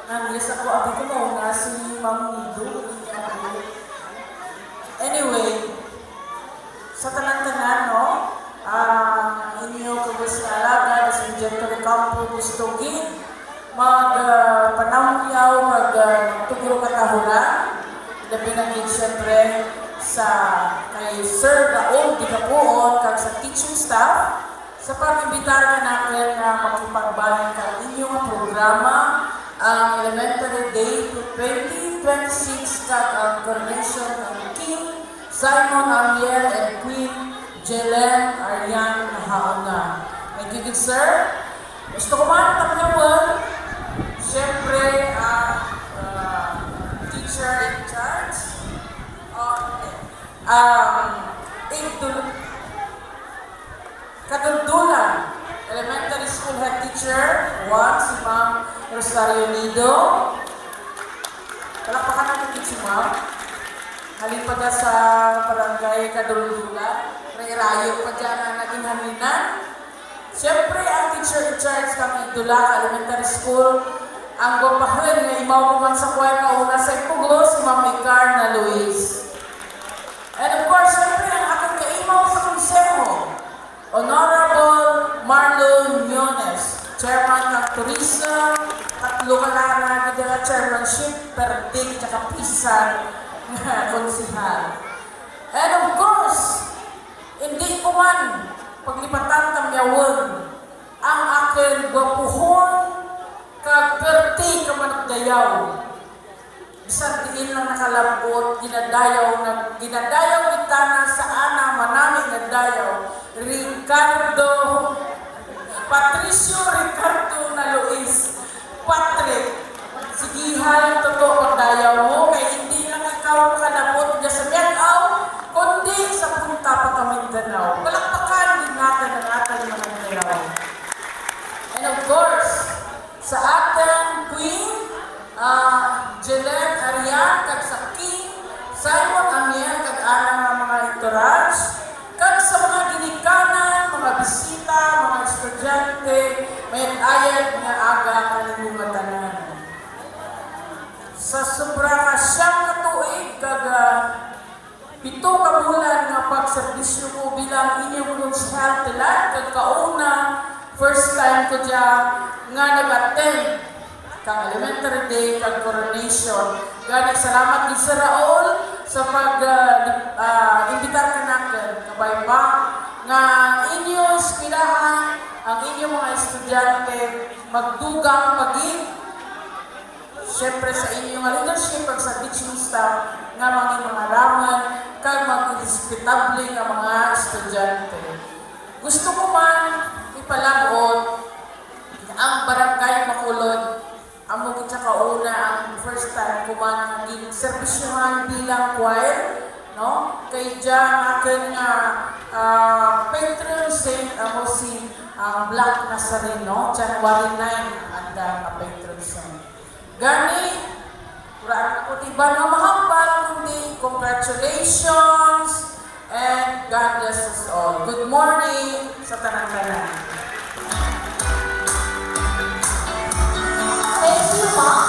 Nangyas ako, abi ko mauna si Ma'am Nido. Anyway, sa tanan-tanan, no? Inyo kabusalaga, sa Injectory Campo, gusto gin, panamyaw, tuguro katahuran. Labi na gin, siyempre, sa kay Sir Raul Dicapuon, kag sa teaching staff, sa pag-imbitar ka natin na makipagbahin ka inyong programa, ang Elementary Day 2026 kag ang coronation ng King Simon Amiel and Queen Jelen Arian Nahauna. Thank you, good sir. Gusto ko man tapos siyempre ang teacher in charge Kaduldulan Elementary School Head Teacher 1, si Ma'am Rosario Nido. Palakpakan natin si Ma'am. Halin pa dyan sa barangay Kaduldulan. Rayo pa dyan ang naging halinan. Siyempre, ang teacher in charge ng Idula Elementary School, ang gopahon na imaw naman sa kuway kauna sa Ipuglo, si Ma'am Icarna Luis. And of course, siyempre, ang aking kaimaw sa konseho, Honorable Marlon Miones, Chairman ng Tourism, tatlo ka na nagdala chairmanship, perdig, tsaka pisan na konsihal. And of course, hindi ko man paglipatan tamyawon ang aking gwapuhon kag pertig ka managdayaw. Bisan diin lang nakalabot, ginadayaw kita na sa ana manaming nagdayaw. Ricardo, Patricio Ricardo na Luis, Patrick, sigihal totoo pagdayaw mo, kaya hindi lang ikaw nakalabot dyan sa Miagaw, kundi sa punta pa kami Mindanao. Palakpakan din natin ang ating mga Mindanao. And of course, sa ating Queen, Jelen Arian, kag sa King Simon Amiel, kag anang mga entourage, kag sa mga ginikanan, mga bisita, mga estudyante, may ayat nga aga kalimutan. Sa sobra ka siyang katuig, kag 7 ka bulan nga pagserbisyo ko bilang inyong municipality, kag kauna, first time ko dyan nga nag-attend kang Elementary Day, kag coronation. Gani, salamat din sa Raul sa pag-imbitar ka natin. Kabay pa, nga inyong eskilahan, ang inyong mga estudyante, magdugang maging, siyempre sa inyong leadership, pag sa teaching staff, nga mga raman, kag mag-hospitable nga mga estudyante. Gusto ko man ipalagot ang barangay Makulod. Amo kita kauna ang first time ko man naging servisyohan bilang choir, no? Kay dyan akin nga patron saint amo si Black Nazareno, January 9 ang patron saint. Gani, kuraan ko tiba na mahambal, kundi congratulations and God bless us all. Good morning sa tanang-tanan. Thank you, Mom.